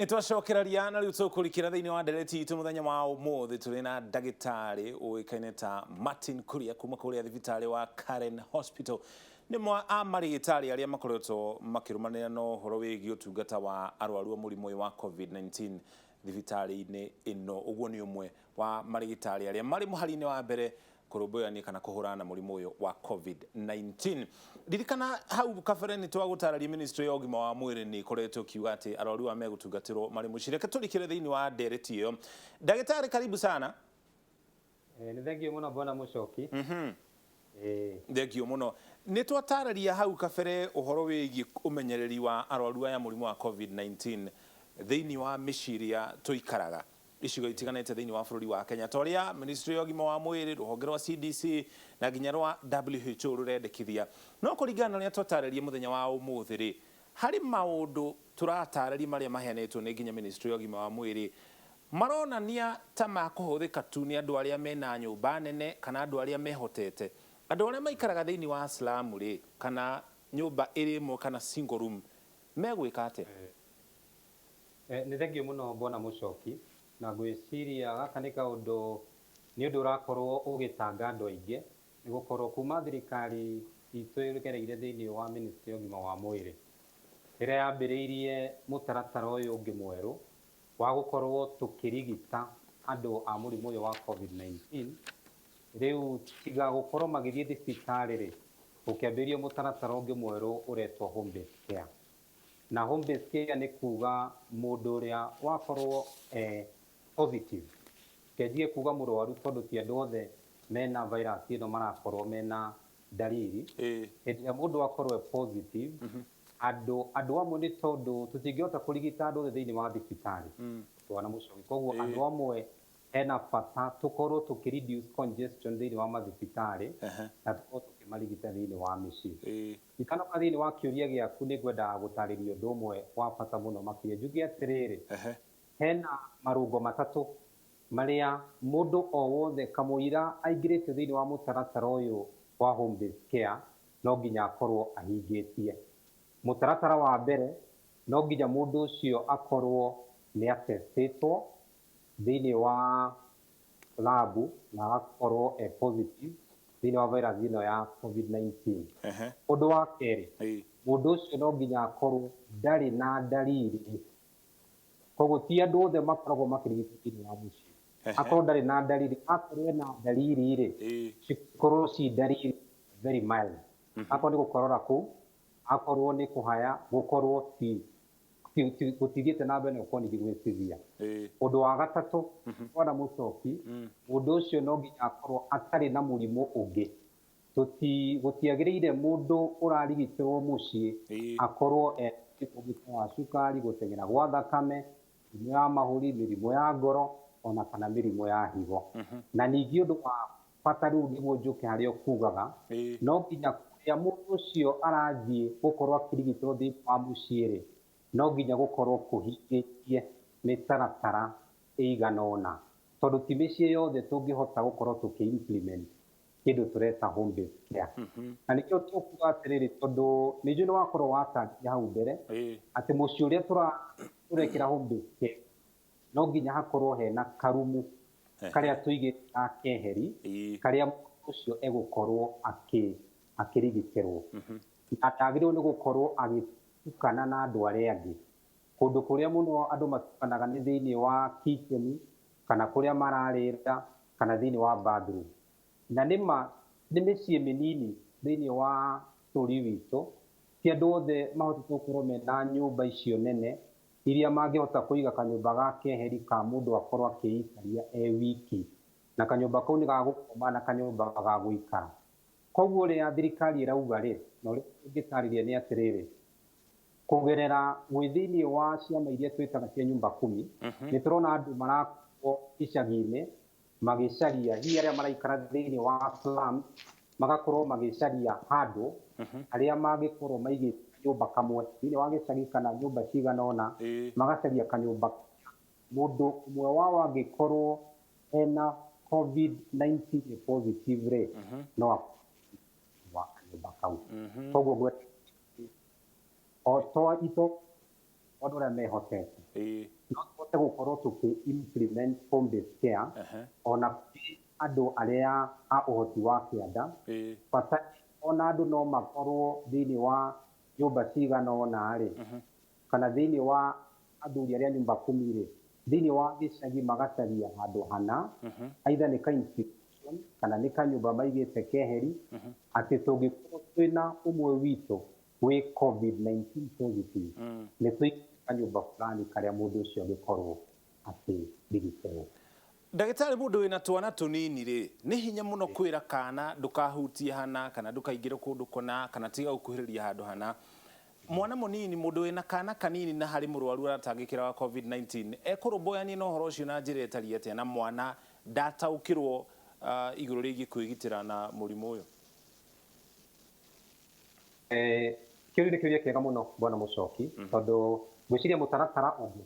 Nitwacokera riana riu tukurikira thiini wa ndereti itu muthenya wa umuthi turi na ndagitari uikaine ta Martin Kuria kuma kuria thibitari wa Karen Hospital ni mwa amarigitari aria makoretwo makirumanira no horo wigi utungata wa arwaru murimu wa COVID-19 thibitari-ini ino. Uguo ni umwe wa marigitari aria mari muhari-ini wa mbere kurumbuirania kana kuhurana murimu uyu wa COVID-19. Ririkana hau kabere ni twagutararia ministry ya ugima wa mwiri ni koretwo kiuga ati arwaru megutungatirwo mari mucire. Turikire thiini wa ndereti iyo. Ndagitari, karibu sana. Ni thengio muno bona Mucoki. Thengio muno. Ni twatararia hau kabere uhoro wigi umenyereri wa arwaru aya murimu wa COVID-19 thiini wa miciria tuikaraga icigo itiganite thiini wa bururi wa Kenya, toria ministry ya ugima wa mwiri, ruhonge rwa CDC na nginya rwa WHO rurendekithia. No kuringana na twatararia muthenya wa umuthi ri, hari maundu turatararia maria maheanetwo ni nginya ministry ya ugima wa mwiri maronania ta makuhuthika tu ni andu aria mena nyumba nene kana andu aria mehotete, andu aria maikaraga thiini wa slum ri kana nyumba irimo kana single room megwika atia? Ni thengio muno bona Mucoki, na gwiciria gaka ni kaundu ni undu urakorwo ugitanga andu aingi, ni gukorwo kuma thirikari itu irekereire thiini wa ministry ya ugima wa mwiri ira yambiriirie mutaratara uyu ungi mweru wa gukorwo tukirigita andu a murimu uyu wa COVID-19. Riu tiga gukorwo magithie thibitari ri, ukiambirio mutaratara ungi mweru uretwo home based care. Na home based care ni kuga mundu uria wakorwo positive kejie kuga murwaru tondu ti andu othe mena virus ino marakorwo mena dalili. Hĩndĩ mundu akorwo positive andu amwe ni tondu tutingihota kurigita andu othe thiini wa thibitari twana Mucoki, koguo andu amwe ena bata tukorwo tukireduce congestion thiini wa mathibitari na tukorwo tukimarigita thiini wa micii. Ikana thiini wa kiuria giaku ni gwenda gutariria undu umwe wa bata muno makiria. Njuge atiriri, hena marungo matatu maria mundu o wothe kamuira aingirite thiini wa mutaratara uyu wa home based care no nginya akorwo ahingitie. Mutaratara wa mbere no nginya mundu ucio akorwo ni atestitwo thiini wa labu na akorwo positive thiini wa virus ino ya COVID-19. Undu wa keri, mundu ucio no nginya akorwo ndari na dalili. Koguo ti andu othe makoragwo makirigitwo thiini wa mucii. Akorwo ndari na dalili, akorwo na dalili ri cikorwo ci dalili very mild. Akorwo ni gukorora kuu, akorwo ni kuhaya, gukorwo ti gutithiete na mbere gukorwo ni gwicithia. Undu wa gatatu bona Mucoki, mundu ucio no nginya akorwo atari na murimu ungi. Gutiagiriire mundu urarigitirwo mucii akorwo murimu wa cukari, guteng'era gwa thakame, mirimu ya mahuri, mirimu ya ngoro, ona kana mirimu ya higo. Na ningi undu wa bata riu niguo njuke haria ukugaga, no nginya kuria mundu ucio arathie gukorwo akirigitwo thiini wa mucii ri, no nginya gukorwo kuhingitie mitaratara igana ona, tondu ti micii yothe tungihota gukorwo tuki-implement kindu tureta home based care. Na nikio tukuga atiriri, tondu niju ni wakorwo watarĩria hau mbere ati mucii uria turekira home based care no nginya hakorwo hena karumu karia tuigite akeheri karia mundu ucio egukorwo akirigitirwo. Atagiriirwo ni gukorwo agitukana na andu aria angi. Kundu kuria muno andu matukanaga ni thiini wa kitchen kana kuria mararira kana thiini wa bathroom. Na ni micii minini thiini wa bũrũri witũ, ti andu othe mahotete gukorwo mena nyumba icio nene iria mangihota kuiga kanyumba ga keheri ka mundu akorwo akiikaria wiki, na kanyumba kau ni ga gukoma na kanyumba ga guikara. Koguo ria thirikari irauga ri, no ri ngitariria ni atiriri, kugerera thiini wa ciama iria twitaga cia nyumba 10 ni turona andu marakorwo icagi-ini magicaria hihi aria maraikara thiini wa slum, magakorwo magicaria handu aria mangikorwo maigite nyumba kamwe thiini wa gicagi kana nyumba cigana ona, magacaria kanyumba mundu umwe wao angikorwo ena COVID-19 positive ri no wa kanyumba kau. Koguo o to ito andũ arĩa mehotete ĩ no tũhote gũkorwo tũkĩ-implement home based care ona kũrĩ andũ arĩa a ũhoti wa kĩanda bata ona andũ no makorwo thĩinĩ wa nyũmba cigana ũna-rĩ kana thĩinĩ wa athuri arĩa nyũmba 10-rĩ thĩinĩ wa gĩcagi magacaria handũ hana aitha nĩ ka-institution kana nĩ kanyũmba maigĩte keheri atĩ tũngĩkorwo twĩna ũmwe witũ wĩ COVID-19 positive nĩ tũigĩte kanyũmba fulani karĩa mũndũ ũcio angĩkorwo akĩrigitĩrwo. Ndagĩtarĩ, mũndũ wĩna twana tũnini rĩ, nĩ hinya mũno kwĩra kana ndũkahutie hana kana ndũkaingĩre kũndũ kũna kana tiga gũkuhĩrĩria handũ hana. Mwana mũnini, mũndũ wĩna kana kanini na harĩ mũrwaru aratangĩkĩra wa COVID-19 ekũrũmbũyania na ũhoro ũcio na njĩra ĩtariĩ atĩa na mwana ndataũkĩrwo igũrũ rĩgiĩ kwĩgitĩra na mũrimũ ũyũ? Kĩũria nĩ kĩũria kĩega mũno bwana Mũchoki, tondũ ngwĩciria mũtaratara ũngĩ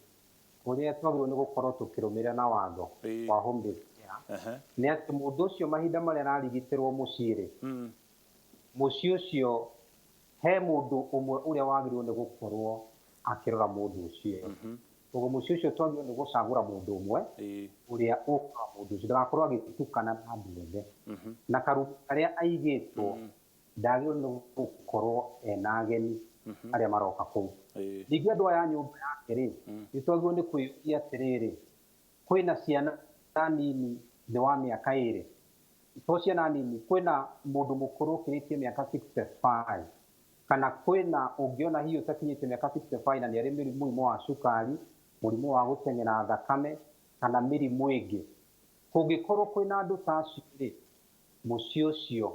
ũrĩa twagĩrĩirwo nĩ gũkorwo tũkĩrũmĩrĩra na watho wa home based care nĩ atĩ mũndũ ũcio mahinda marĩa ararigitĩrwo mũciĩ-rĩ, mũciĩ ũcio he mũndũ ũmwe ũrĩa wagĩrĩirwo nĩ gũkorwo akĩrora mũndũ ũcio. Koguo mũciĩ ũcio twagĩrĩirwo nĩ gũcagũra mũndũ ũmwe ũrĩa ũkũrora mũndũ ũcio, ndagakorwo agĩtukana na andũ othe, na karumu karĩa aigĩtwo ndagĩrĩirwo nĩ gũkorwo ena ageni arĩa maroka kũu. Ningĩ andũ aya a nyũmba yake-rĩ, nĩ twagĩrĩirwo nĩ kwĩyũria atĩrĩrĩ, kwĩna ciana nini thĩ wa mĩaka 2, to ciana nini, kwĩna mũndũ mũkũrũ ũkĩrĩtie mĩaka 65 kana kwĩna ũngĩona hihi ũtakinyĩte mĩaka 65 na nĩ arĩ mũrimũ wa cukari, mũrimũ wa gũteng'era thakame kana mĩrimũ ĩngĩ. Kũngĩkorwo kwĩna andũ ta acio-rĩ, mũciĩ ũcio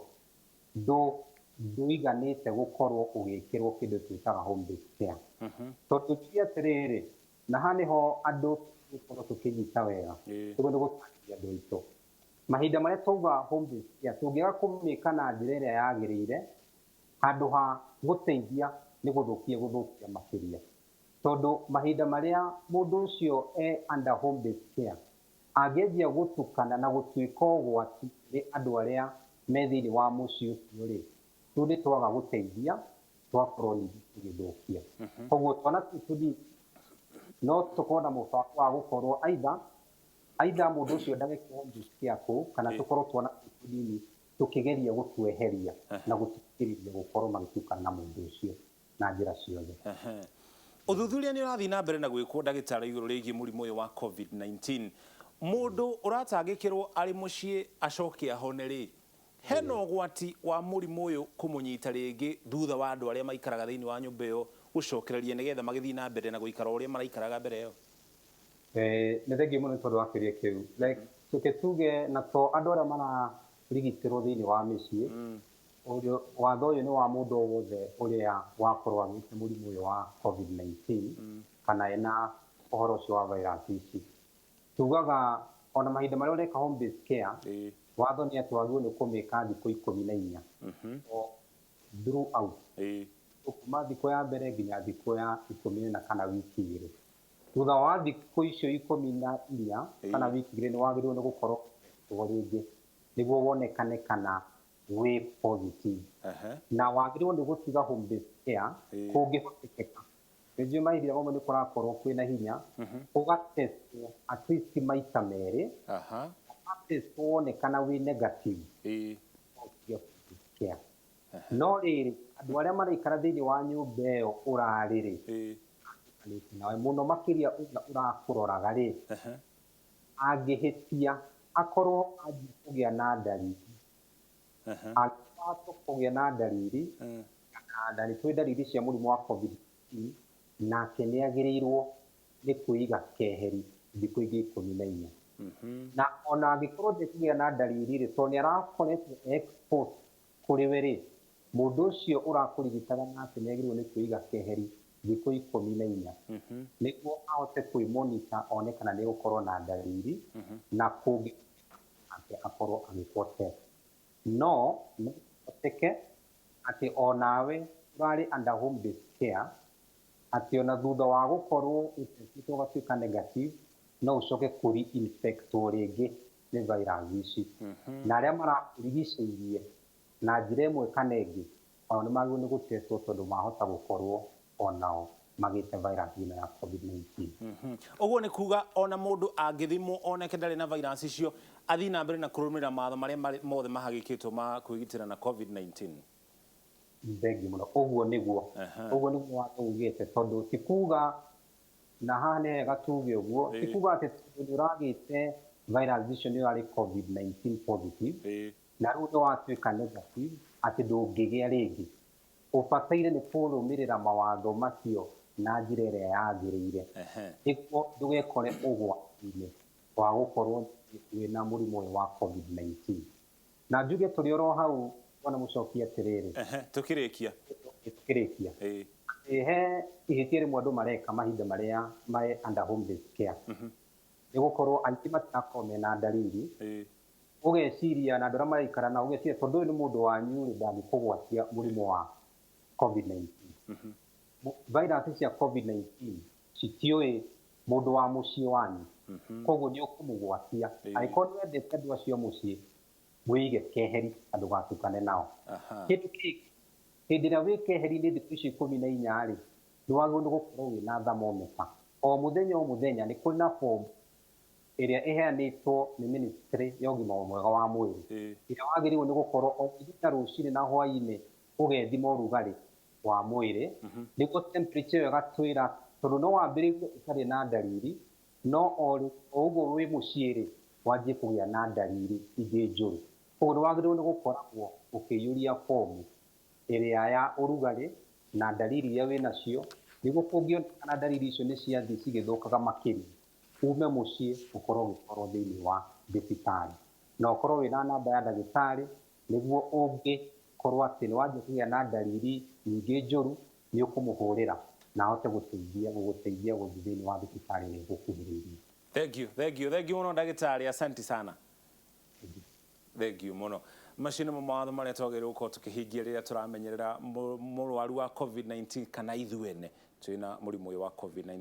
ndũiganĩte gũkorwo ũgĩkĩrwo kĩndũ twĩtaga home based care. Tondũ tuge atĩrĩrĩ, na haha nĩho andũ tũgũkorwo tũkĩnyita wega, tũgũkorwo nĩ gũtarĩria andũ aitũ. Mahinda marĩa twauga home based care tũngĩaga kũmĩka na njĩra ĩrĩa yagĩrĩire, handũ ha gũteithia nĩ gũthũkia makĩria. Tondũ mahinda marĩa mũndũ ũcio under home based care angĩanjia gũtukana na gũtuĩka ũgwati nĩ andũ arĩa me thĩinĩ wa mũciĩ ũcio-rĩ, rĩu nĩ twaga gũteithia, twakorwo ningĩ tũgĩthũkia. Koguo twana tũtũ tũnini no tũkorwo na mũbango wa gũkorwo aitha mũndũ ũcio ndageke home based care kũu kana tũkorwo twana tũtũ tũnini tũkĩgeria gũtweheria na gũtigĩrĩria gũkorwo magĩtukana na mũndũ ũcio na njĩra ciothe. Ũthuthuria nĩ ũrathiĩ na mbere na gwĩkwo ndagĩtarĩ igũrũ rĩgiĩ mũrimũ ũyũ wa COVID-19. Mũndũ ũratangĩkĩrwo arĩ mũciĩ acoke ahone-rĩ, hena ũgwati wa mũrimũ ũyũ kũmũnyita rĩngĩ thutha wa andũ arĩa maikaraga thĩinĩ wa nyũmba ĩyo gũcokereria nĩgetha magĩthiĩ na mbere na gũikara ũrĩa maraikaraga mbere ĩyo? Nĩ thengiũ mũno tondũ wa kĩũria kĩu. Tũke tuge na to andũ arĩa mararigitĩrwo thĩinĩ wa mĩciĩ, watho ũyũ nĩ wa mũndũ o wothe ũrĩa wakorwo agĩte mũrimũ ũyũ wa COVID-19 kana ena ũhoro ũcio wa virus ici. Tugaga ona mahinda marĩa ũreka home based care, watho nĩ atĩ wagĩrĩirwo nĩ kũmĩka thikũ 14 throughout, kuma thikũ ya mbere nginya thikũ ya 14 kana wiki 2. Thutha wa thikũ icio 14 kana wiki 2 nĩ wagĩrĩirwo nĩ gũkorwo rĩngĩ nĩguo wonekane kana wĩ positive. Na wagĩrĩirwo nĩ gũtiga home based care kũngĩhotekeka. Nĩnjũĩ mahinda mamwe nĩ kũrakorwo kwĩna hinya, ũgatestwo at least maita 2, ũgatestwo wonekana wĩ negative, no rĩrĩ andũ arĩa maraikara thĩinĩ wa nyũmba ĩyo ũrarĩ-rĩ, nawe mũno makĩria ũrakũroraga-rĩ, angĩhĩtia akorwo anjia kũgĩa na ndariri, angĩkorwo kũgĩa na ndariri na nĩ tũĩ ndariri cia mũrimũ wa COVID-19, nake nĩ agĩrĩirwo nĩ kwĩiga keheri thikũ ingĩ 14. Na ona angĩkorwo ndekũgĩa na ndariri-rĩ, tondũ nĩ arakoretwo exposed kũrĩ we-rĩ, mũndũ ũcio ũrakũrigitaga nake nĩ agĩrĩirwo nĩ kwĩiga keheri thikũ 14 nĩguo ahote kwĩmonita one kana nĩ gũkorwo na ndariri na kũngĩ akorwo agĩkwo test. No no hoteke atĩ onawe ũrarĩ under home based care, atĩ ona thutha wa gũkorwo ũtestĩtwo ũgatuĩka negative, no ũcoke kũri infectwo rĩngĩ nĩ virus ici. Na arĩa marakũrigicĩirie na njĩra ĩmwe kana ĩngĩ, onao nĩ magĩrĩirwo nĩ gũtestwo tondũ mahota gũkorwo onao magite virus ino ya COVID-19. Oguo ni kuga ona mundu angithimwo oneke ndari na virus icio athi na mbere na kurumira matho maria mothe mahagikitwo ma kwigitira na COVID-19. Thengi muno uguo niguo watugite tondu tikuga na hane gatuge uguo tikuga ati nduragite virus icio ni ari COVID-19 positive na ruto watuika negative ati ndungigia ringi ubataire ni kurumirira mawatho macio na njira iria yagiriire niguo ndugekore ugwati-ini wa gukorwo wina murimu wa COVID-19 na njuge turi oro hau bona mucokia atiriri tukirikia he ihitiere mwandu mareka mahinda maria mare under home based care nigukorwo aingi matinakorwo mena ndariri ugeciria na ndora maraikara na ugeciria tondu ni mundu wanyu ri ndangikugwatia murimu wa COVID-19 virus cia COVID-19 citioi mundu wa mucii wanyu koguo ni ukumugwatia angĩkorwo nĩ wendete andũ acio mucii wĩige keheri andũ gatukane nao kĩndũ kĩngĩ hĩndĩ ĩrĩa wĩ keheri-inĩ thikũ ici 14 rĩ nĩ wagĩrĩirwo nĩ gũkorwo wĩna thermometer o mũthenya nĩ kũrĩ na form ĩrĩa ĩheanĩtwo nĩ ministry ya ũgima mwega wa mwĩrĩ ĩrĩa wagĩrĩirwo nĩ gũkorwo o mũthenya rũcinĩ na hwaĩ-inĩ ũgethima ũrugarĩ wa mwĩrĩ nĩguo temperature ĩyo ĩgatwĩra tondũ no wambĩrĩrie ũtarĩ na ndariri no o ũguo wĩ mũciĩ rĩ wanjie kũgĩa na ndariri ingĩ njũru koguo nĩ wagĩrĩirwo nĩ gũkoragwo ũkĩiyũria fomu ĩrĩa ya ũrugarĩ na ndariri iria wĩnacio nĩguo kũngĩonekana ndariri icio nĩ ciathiĩ cigĩthũkaga makĩria ume mũciĩ ũkorwo thĩinĩ wa thibitarĩ na ũkorwo wĩna namba ya ndagĩtarĩ nĩguo ũngĩkorwo atĩ nĩ wanjia kũgĩa na ndariri nyingĩ njũru nĩ ũkũmũhũrĩra na ahote gũgũteithia gũthiĩ thĩinĩ wa thibitarĩ ĩrĩa ĩgũkuhĩrĩirie. Thank you muno ndagĩtarĩ, asante sana. Thank you muno. Macini mo mawatho maria twagĩrĩirwo gũkorwo tũkĩhingia rĩrĩa tũramenyerera mũrwaru wa COVID-19 kana ithuĩ ene twĩna mũrimũ ũyũ wa COVID-19.